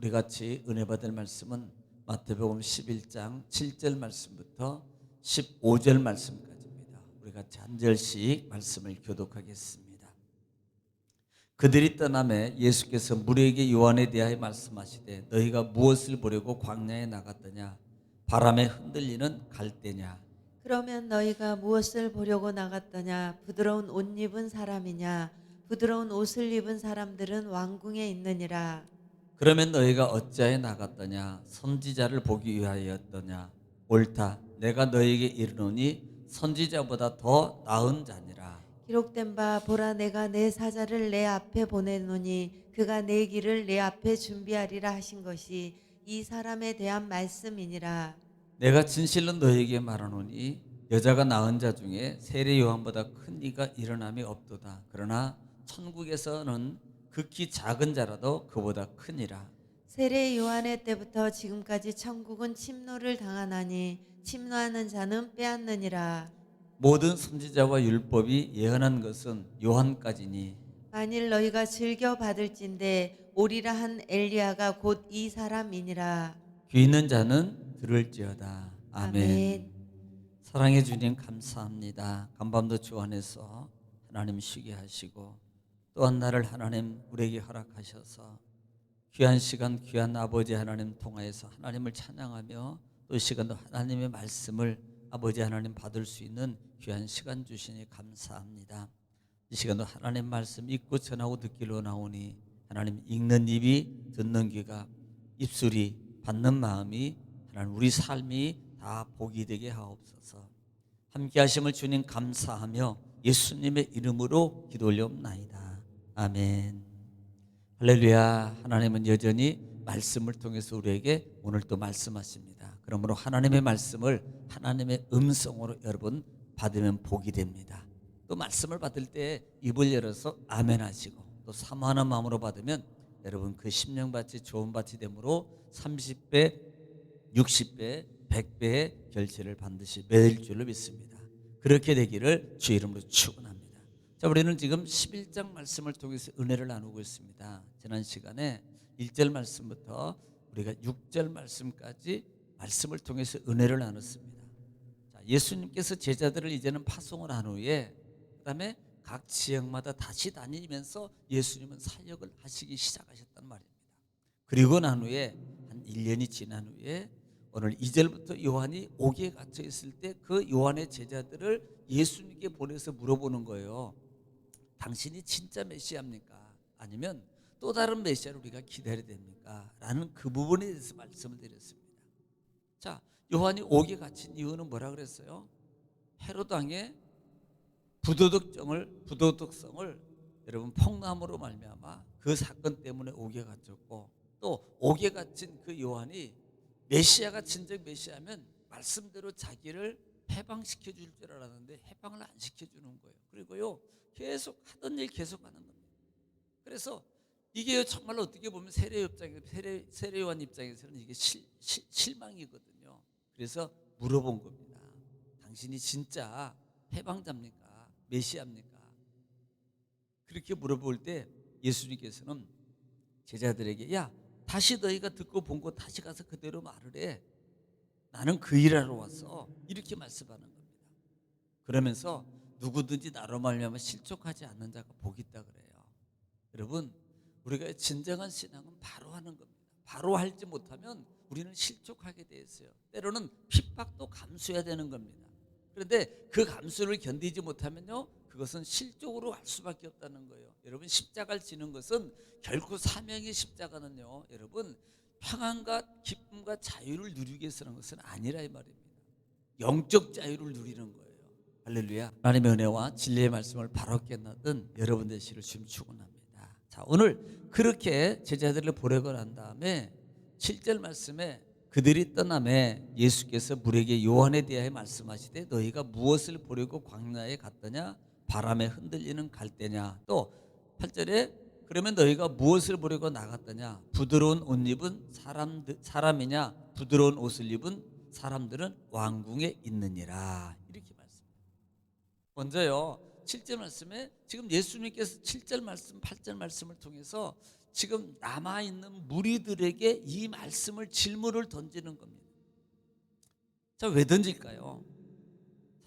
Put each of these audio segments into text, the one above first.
우리 같이 은혜 받을 말씀은 마태복음 11장 7절 말씀부터 15절 말씀까지입니다. 우리 같이 한 절씩 말씀을 교독하겠습니다. 그들이 떠나매 예수께서 무리에게 요한에 대하여 말씀하시되 너희가 무엇을 보려고 광야에 나갔더냐? 바람에 흔들리는 갈대냐? 그러면 너희가 무엇을 보려고 나갔더냐? 부드러운 옷 입은 사람이냐? 부드러운 옷을 입은 사람들은 왕궁에 있느니라. 그러면 너희가 어찌하여 나갔더냐? 선지자를 보기 위하여였더냐? 옳다. 내가 너희에게 이르노니 선지자보다 더 나은 자니라. 기록된 바 보라 내가 내 사자를 내 앞에 보내노니 그가 내 길을 내 앞에 준비하리라 하신 것이 이 사람에 대한 말씀이니라. 내가 진실로 너희에게 말하노니 여자가 낳은 자 중에 세례 요한보다 큰 이가 일어남이 없도다. 그러나 천국에서는 극히 작은 자라도 그보다 크니라. 세례 요한의 때부터 지금까지 천국은 침노를 당하나니 침노하는 자는 빼앗느니라. 모든 선지자와 율법이 예언한 것은 요한까지니 만일 너희가 즐겨 받을진대 오리라 한 엘리야가 곧 이 사람이니라. 귀 있는 자는 들을지어다. 아멘. 아멘. 사랑해 주님 감사합니다. 간밤도 주 안에서 하나님 쉬게 하시고 또한 날을 하나님 우리에게 허락하셔서 귀한 시간 귀한 아버지 하나님 통하여서 하나님을 찬양하며 또 이 시간도 하나님의 말씀을 아버지 하나님 받을 수 있는 귀한 시간 주시니 감사합니다. 이 시간도 하나님 말씀 읽고 전하고 듣기로 나오니 하나님 읽는 입이 듣는 귀가 입술이 받는 마음이 하나님 우리 삶이 다 복이 되게 하옵소서. 함께 하심을 주님 감사하며 예수님의 이름으로 기도 올려옵나이다. 아멘. 할렐루야. 하나님은 여전히 말씀을 통해서 우리에게 오늘 또 말씀하십니다. 그러므로 하나님의 말씀을 하나님의 음성으로 여러분 받으면 복이 됩니다. 또 말씀을 받을 때 입을 열어서 아멘 하시고 또 사모하는 마음으로 받으면 여러분 그 심령밭이 좋은 밭이 되므로 30배, 60배, 100배의 결실을 반드시 맺을 줄로 믿습니다. 그렇게 되기를 주 이름으로 축원합니다. 자, 우리는 지금 11장 말씀을 통해서 은혜를 나누고 있습니다. 지난 시간에 1절 말씀부터 우리가 6절 말씀까지 말씀을 통해서 은혜를 나눴습니다. 자, 예수님께서 제자들을 이제는 파송을 한 후에 그다음에 각 지역마다 다시 다니면서 예수님은 사역을 하시기 시작하셨단 말입니다. 그리고 난 후에 한 1년이 지난 후에 오늘 2절부터 요한이 옥에 갇혀 있을 때 그 요한의 제자들을 예수님께 보내서 물어보는 거예요. 당신이 진짜 메시아입니까? 아니면 또 다른 메시아를 우리가 기다려야 됩니까? 라는 그 부분에 대해서 말씀을 드렸습니다. 자, 요한이 옥에 갇힌 이유는 뭐라 그랬어요? 헤롯 왕의 부도덕성을 여러분 폭람으로 말미암아 그 사건 때문에 옥에 갇혔고 또 옥에 갇힌 그 요한이 메시아가 진정 메시아면 말씀대로 자기를 해방시켜 줄 줄 알았는데 해방을 안 시켜주는 거예요. 그리고요 계속 하던 일 계속 하는 겁니다. 그래서 이게 정말 어떻게 보면 세례 요한 입장에서는 이게 실망이거든요. 그래서 물어본 겁니다. 당신이 진짜 해방자입니까? 메시아입니까? 그렇게 물어볼 때 예수님께서는 제자들에게 야 다시 너희가 듣고 본 거 다시 가서 그대로 말을 해. 나는 그 일하러 왔어. 이렇게 말씀하는 겁니다. 그러면서 누구든지 나로 말미암아 실족하지 않는 자가 복이 있다 그래요. 여러분 우리가 진정한 신앙은 바로 하는 겁니다. 바로 할지 못하면 우리는 실족하게 돼 있어요. 때로는 핍박도 감수해야 되는 겁니다. 그런데 그 감수를 견디지 못하면요 그것은 실족으로 갈 수밖에 없다는 거예요. 여러분 십자가를 지는 것은 결코 사명의 십자가는요 여러분 평안과 기쁨과 자유를 누리기 위해서 하는 것은 아니라 이 말입니다. 영적 자유를 누리는 거예요. 할렐루야. 하나님의 은혜와 진리의 말씀을 바로 깨닫는 여러분 되시기를 주님 축원합니다. 자, 오늘 그렇게 제자들을 보내고 난 다음에 7절 말씀에 그들이 떠나매 예수께서 무리에게 요한에 대하여 말씀하시되 너희가 무엇을 보려고 광야에 갔더냐? 바람에 흔들리는 갈대냐? 또 8절에 그러면 너희가 무엇을 보려고 나갔더냐? 부드러운 옷 입은 사람이냐? 부드러운 옷을 입은 사람들은 왕궁에 있느니라. 이렇게 말씀합니다. 먼저요 7절 말씀에 지금 예수님께서 7절 말씀, 8절 말씀을 통해서 지금 남아있는 무리들에게 이 말씀을 질문을 던지는 겁니다. 자, 왜 던질까요?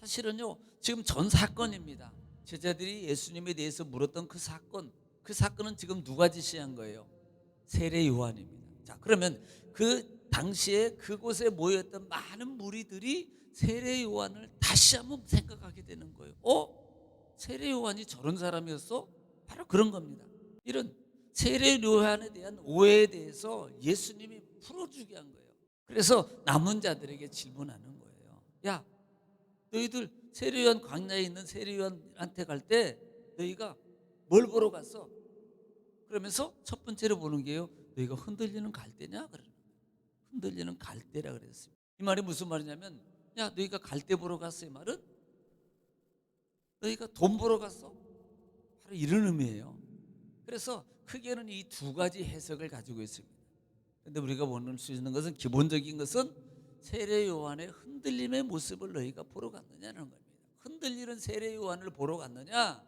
사실은요, 지금 전 사건입니다. 제자들이 예수님에 대해서 물었던 그 사건은 지금 누가 지시한 거예요? 세례 요한입니다. 자, 그러면 그 당시에 그곳에 모였던 많은 무리들이 세례 요한을 다시 한번 생각하게 되는 거예요. 세례 요한이 저런 사람이었어? 바로 그런 겁니다. 이런 세례 요한에 대한 오해에 대해서 예수님이 풀어주게 한 거예요. 그래서 남은 자들에게 질문하는 거예요. 야, 너희들 세례 요한 광야에 있는 세례 요한한테 갈 때 너희가 뭘 보러 갔어? 그러면서 첫 번째로 보는 게요, 너희가 흔들리는 갈대냐? 그러는 거예요. 흔들리는 갈대라 그랬습니다. 이 말이 무슨 말이냐면, 야, 너희가 갈대 보러 갔어? 이 말은 너희가 돈 보러 갔어? 바로 이런 의미예요. 그래서 크게는 이 두 가지 해석을 가지고 있습니다. 그런데 우리가 볼 수 있는 것은, 기본적인 것은 세례 요한의 흔들림의 모습을 너희가 보러 갔느냐는 겁니다. 흔들리는 세례 요한을 보러 갔느냐,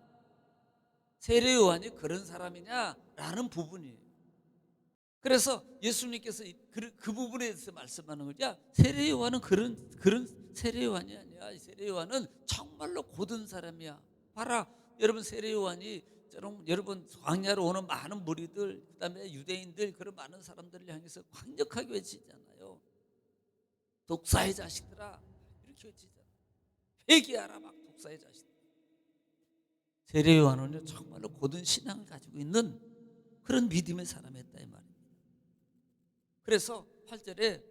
세례 요한이 그런 사람이냐라는 부분이에요. 그래서 예수님께서 그 부분에 대해서 말씀하는 거죠. 야, 세례 요한은 그런 세례 요한이 아니야. 세례 요한은 정말로 고든 사람이야. 봐라, 여러분, 세례 요한이 여러분 광야로 오는 많은 무리들, 그다음에 유대인들, 그런 많은 사람들을 향해서 강력하게 외치잖아요. 독사의 자식들아, 이렇게 외치잖아요. 회개하라, 막 독사의 자식들. 세례 요한은 정말로 고든 신앙을 가지고 있는 그런 믿음의 사람이었다 이 말입니다. 그래서 8절에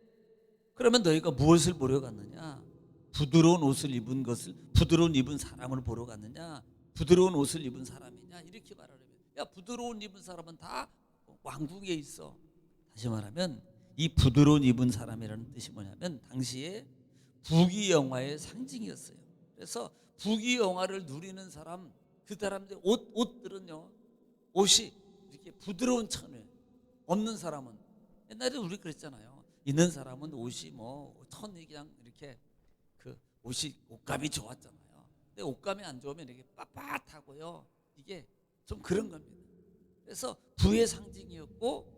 그러면 너희가 무엇을 보러 갔느냐? 부드러운 옷을 입은 사람을 보러 갔느냐? 부드러운 옷을 입은 사람이냐? 이렇게 말하면, 야, 부드러운 입은 사람은 다 왕궁에 있어. 다시 말하면 이 부드러운 입은 사람이라는 뜻이 뭐냐면 당시에 부귀영화의 상징이었어요. 그래서 부귀영화를 누리는 사람, 그 사람들 옷들은요, 옷이 이렇게 부드러운 천에 없는 사람은, 옛날에 우리 그랬잖아요. 있는 사람은 옷이 천이 그냥 이렇게 그 옷감이 좋았잖아요. 근데 옷감이 안 좋으면 이렇게 빳빳하고요, 이게 좀 그런 겁니다. 그래서 부의 상징이었고,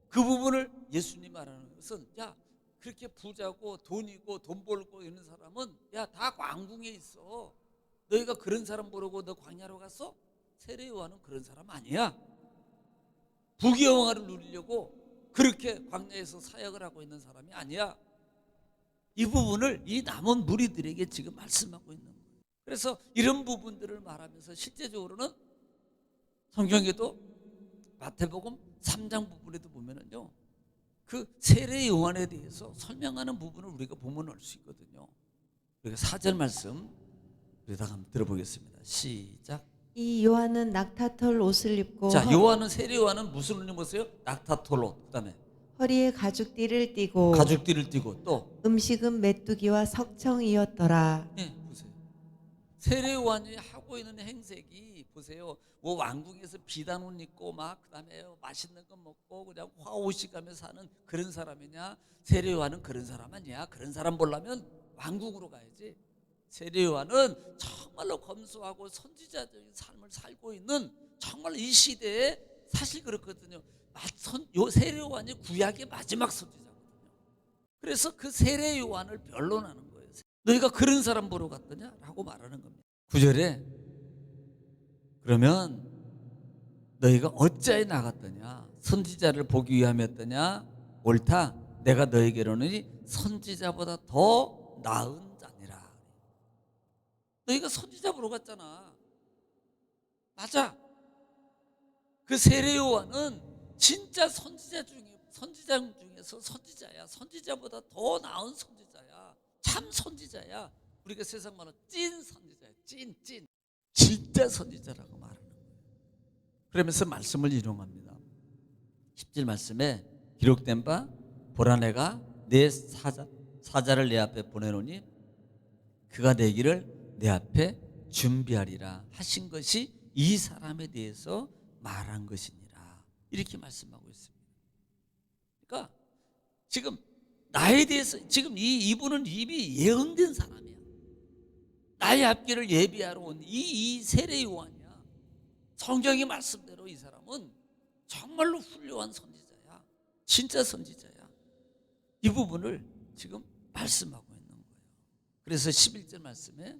그 부분을 예수님 말하는 것은, 야, 그렇게 부자고 돈 있고 돈 벌고 있는 사람은 야, 다 왕궁에 있어. 너희가 그런 사람 보려고 너 광야로 갔어? 세례 요한은 그런 사람 아니야. 부귀영화를 누리려고 그렇게 광야에서 사역을 하고 있는 사람이 아니야. 이 부분을 이 남은 무리들에게 지금 말씀하고 있는 거예요. 그래서 이런 부분들을 말하면서 실제적으로는 성경에도 마태복음 3장 부분에도 보면은요, 그 세례 요한에 대해서 설명하는 부분을 우리가 보면 알 수 있거든요. 우리가 4절 말씀 우리가 한번 들어보겠습니다. 시작. 이 요한은 낙타털 옷을 입고 자, 요한은, 세례 요한은 무슨 옷을 입었어요? 낙타털 옷. 그다음에 허리에 가죽띠를 띠고 가죽띠를 띠고, 또 음식은 메뚜기와 석청이었더라. 보세요. 세례 요한이 하고 있는 행색이 보세요. 왕궁에서 비단 옷 입고 막 그다음에 맛있는 거 먹고 그냥 화오시 가며 사는 그런 사람이냐? 세례 요한은 그런 사람 아니야. 그런 사람 보려면 왕궁으로 가야지. 세례 요한은 정말로 검소하고 선지자적인 삶을 살고 있는, 정말 이 시대에 사실 그렇거든요. 세례 요한이 구약의 마지막 선지자거든요. 그래서 그 세례 요한을 변론하는 거예요. 너희가 그런 사람 보러 갔더냐? 라고 말하는 겁니다. 9절에 그러면 너희가 어찌하여 나갔더냐? 선지자를 보기 위함이었더냐? 옳다. 내가 너희에게로는 선지자보다 더 나은 자니라. 너희가 선지자 보러 갔잖아. 맞아. 그 세례 요한은 진짜 선지자 중에서 선지자야. 선지자보다 더 나은 선지자야. 참 선지자야. 우리가 세상 말로 찐 선지자야. 찐 진짜 선지자라고 말하는 거예요. 그러면서 말씀을 인용합니다. 10절 말씀에 기록된 바, 보라, 내가 내 사자를 내 앞에 보내노니 그가 내 길을 내 앞에 준비하리라 하신 것이 이 사람에 대해서 말한 것이니라. 이렇게 말씀하고 있습니다. 그러니까 지금 나에 대해서, 지금 이분은 이미 예언된 사람이야. 나의 앞길을 예비하러 온 이 세례 요한이야. 성경의 말씀대로 이 사람은 정말로 훌륭한 선지자야. 진짜 선지자야. 이 부분을 지금 말씀하고 있는 거예요. 그래서 11절 말씀에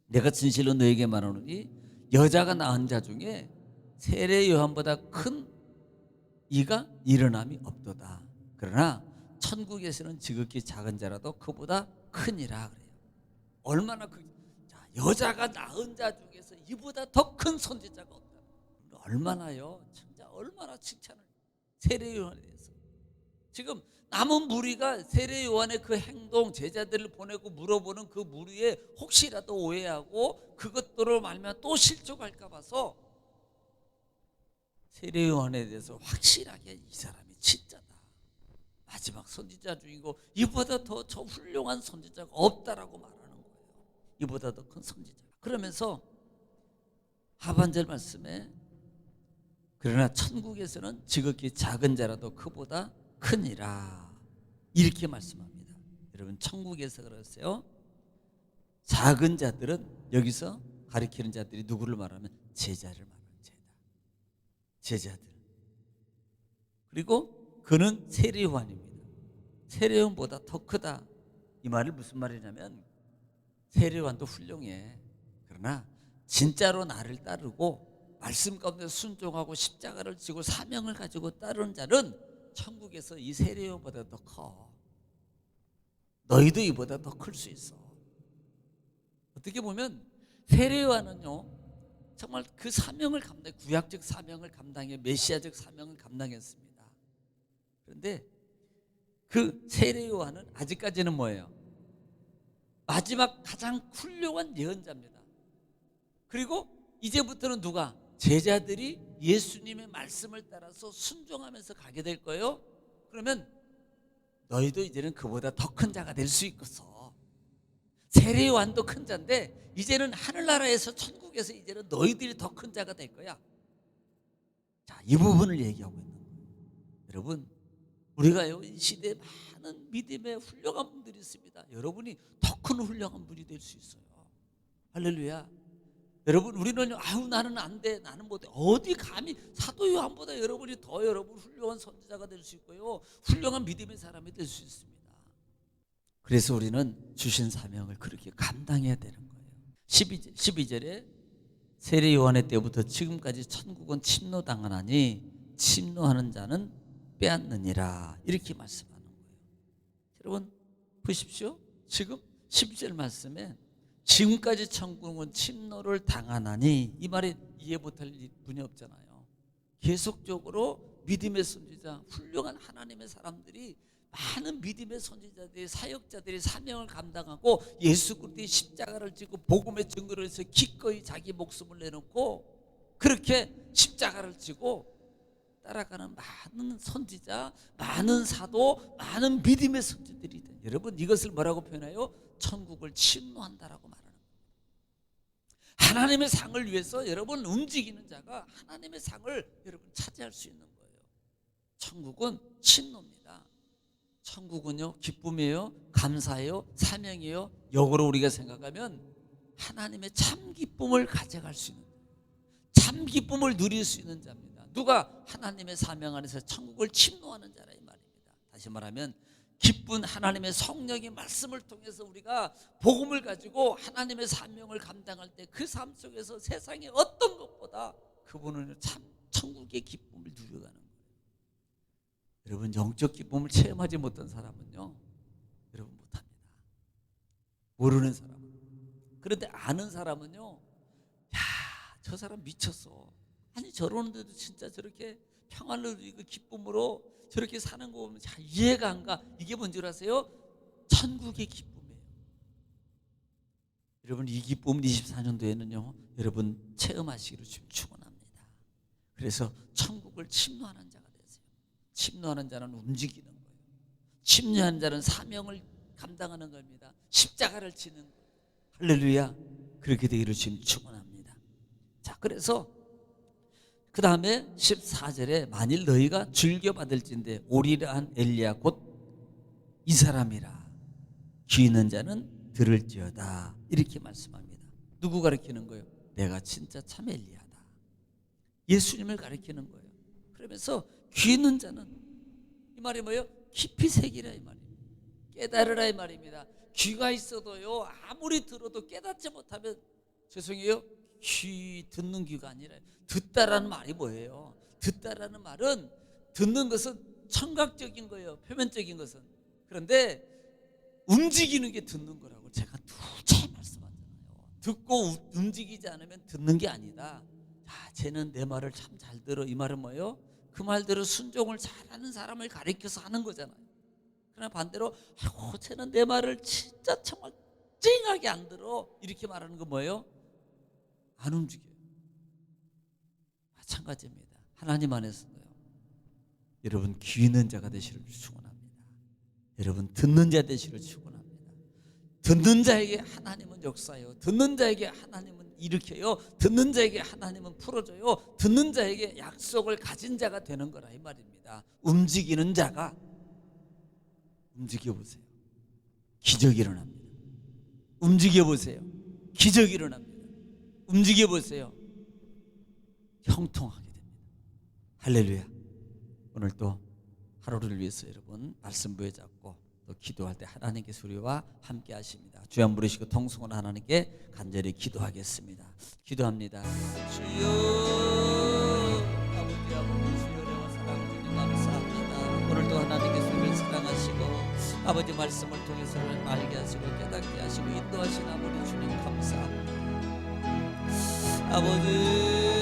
내가 진실로 너에게 말하노니 여자가 낳은 자 중에 세례 요한보다 큰 이가 일어남이 없도다. 그러나 천국에서는 지극히 작은 자라도 그보다 크니라 그래요. 얼마나 자, 여자가 낳은 자 중에서 이보다 더 큰 선지자가 없다. 얼마나요? 진짜 얼마나 칭찬을 세례 요한에 대해서. 지금 남은 무리가 세례 요한의 그 행동, 제자들을 보내고 물어보는 그 무리에 혹시라도 오해하고 그것들을 말면 또 실족할까 봐서 세례 요한에 대해서 확실하게 이 사람이 진짜다. 마지막 선지자 중이고 이보다 더 저 훌륭한 선지자가 없다라고 말하는 거예요. 이보다 더 큰 선지자. 그러면서 하반절 말씀에 그러나 천국에서는 지극히 작은 자라도 그보다 크니라 이렇게 말씀합니다. 여러분 천국에서 그러세요. 작은 자들은 여기서 가리키는 자들이 누구를 말하면 제자를 말하는 제자들. 그리고 그는 세례 요한입니다. 세례 요한보다 더 크다. 이 말이 무슨 말이냐면 세례 요한도 훌륭해. 그러나 진짜로 나를 따르고 말씀 가운데 순종하고 십자가를 지고 사명을 가지고 따르는 자는 천국에서 이 세례 요한보다 더 커. 너희도 이보다 더 클 수 있어. 어떻게 보면 세례 요한은요 정말 그 사명을 감당, 구약적 사명을 감당해 메시아적 사명을 감당했습니다. 그런데 그 세례 요한은 아직까지는 뭐예요? 마지막 가장 훌륭한 예언자입니다. 그리고 이제부터는 누가? 제자들이 예수님의 말씀을 따라서 순종하면서 가게 될 거예요. 그러면 너희도 이제는 그보다 더 큰 자가 될 수 있겠어. 세례 요한도 큰 자인데 이제는 하늘나라에서 천국에서 이제는 너희들이 더 큰 자가 될 거야. 자, 이 부분을 얘기하고 있는 거예요. 여러분, 우리가요 이 시대에 많은 믿음의 훌륭한 분들이 있습니다. 여러분이 더 큰 훌륭한 분이 될 수 있어요. 할렐루야. 여러분 우리는 아유 나는 안 돼, 나는 못해. 어디 감히 사도 요한보다 여러분이 더 여러분 훌륭한 선지자가 될 수 있고요, 훌륭한 믿음의 사람이 될 수 있습니다. 그래서 우리는 주신 사명을 그렇게 감당해야 되는 거예요. 12절에 세례 요한의 때부터 지금까지 천국은 침노당하나니 침노하는 자는 빼앗느니라 이렇게 말씀하는 거예요. 여러분 보십시오. 지금 12절 말씀에 지금까지 천국은 침노를 당하나니 이 말이 이해 못할 분이 없잖아요. 계속적으로 믿음의 선지자, 훌륭한 하나님의 사람들이, 많은 믿음의 선지자들이, 사역자들이 사명을 감당하고 예수 그리스도의 십자가를 지고 복음의 증거를 해서 기꺼이 자기 목숨을 내놓고 그렇게 십자가를 지고 따라가는 많은 선지자, 많은 사도, 많은 믿음의 선지들이 있다. 여러분 이것을 뭐라고 표현해요? 천국을 침노한다라고 말하는 거예요. 하나님의 상을 위해서 여러분 움직이는 자가 하나님의 상을 여러분 차지할 수 있는 거예요. 천국은 침노입니다. 천국은요 기쁨이에요, 감사예요, 사명이에요. 역으로 우리가 생각하면 하나님의 참 기쁨을 가져갈 수 있는, 참 기쁨을 누릴 수 있는 자입니다. 누가? 하나님의 사명 안에서 천국을 침노하는 자라 이 말입니다. 다시 말하면 기쁜 하나님의 성령의 말씀을 통해서 우리가 복음을 가지고 하나님의 사명을 감당할 때 그 삶 속에서 세상의 어떤 것보다 그분은 참 천국의 기쁨을 누려가는 거예요. 여러분 영적 기쁨을 체험하지 못한 사람은요 여러분 못합니다. 모르는 사람은. 그런데 아는 사람은요, 야, 저 사람 미쳤어. 아니 저러는데도 진짜 저렇게 평안을 누리고 기쁨으로 저렇게 사는 거 보면 잘 이해가 안 가. 이게 뭔 줄 아세요? 천국의 기쁨이에요. 여러분 이 기쁨은 24년도에는요 여러분 체험하시기로 지금 축원합니다. 그래서 천국을 침노하는 자가 되세요. 침노하는 자는 움직이는 거예요. 침노하는 자는 사명을 감당하는 겁니다. 십자가를 지는 거예요. 할렐루야. 그렇게 되기를 지금 축원합니다. 자, 그래서 그 다음에 14절에 만일 너희가 즐겨받을진대 오리라 한 엘리야 곧 이 사람이라. 귀 있는 자는 들을지어다 이렇게 말씀합니다. 누구 가르치는 거예요? 내가 진짜 참 엘리야다. 예수님을 가르치는 거예요. 그러면서 귀 있는 자는 이 말이 뭐예요? 깊이 새기라 이 말이에요. 깨달으라 이 말입니다. 귀가 있어도요 아무리 들어도 깨닫지 못하면 죄송해요. 귀 듣는 귀가 아니라 듣다라는 말이 뭐예요? 듣다라는 말은 듣는 것은 청각적인 거예요. 표면적인 것은. 그런데 움직이는 게 듣는 거라고 제가 두차례 말씀하잖아요. 듣고 움직이지 않으면 듣는 게 아니다. 자, 쟤는 내 말을 참 잘 들어. 이 말은 뭐예요? 그 말대로 순종을 잘하는 사람을 가리켜서 하는 거잖아요. 그러나 반대로 아이고 쟤는 내 말을 진짜 정말 찡하게 안 들어. 이렇게 말하는 건 뭐예요? 안 움직여요. 마찬가지입니다. 하나님 안에서도요. 여러분 귀 있는 자가 되시기를 축원합니다. 여러분 듣는 자 되시기를 축원합니다. 듣는 자에게 하나님은 역사해요. 듣는 자에게 하나님은 일으켜요. 듣는 자에게 하나님은 풀어줘요. 듣는 자에게 약속을 가진 자가 되는 거라 이 말입니다. 움직이는 자가 움직여보세요. 기적이 일어납니다. 움직여보세요. 기적이 일어납니다. 움직여보세요. 형통하게 됩니다. 할렐루야. 오늘 또 하루를 위해서 여러분 말씀 부여잡고 또 기도할 때 하나님께서 우리와 함께 하십니다. 주여 한번 부르시고 통성으로 하나님께 간절히 기도하겠습니다. 기도합니다. 주여 아버지 아버지 주여와 사랑 주님 감사합니다. 오늘도 하나님께서 우리를 사랑하시고 아버지 말씀을 통해서 알게 하시고 깨닫게 하시고 인도하신 아버지 주님 감사합니다. 아버지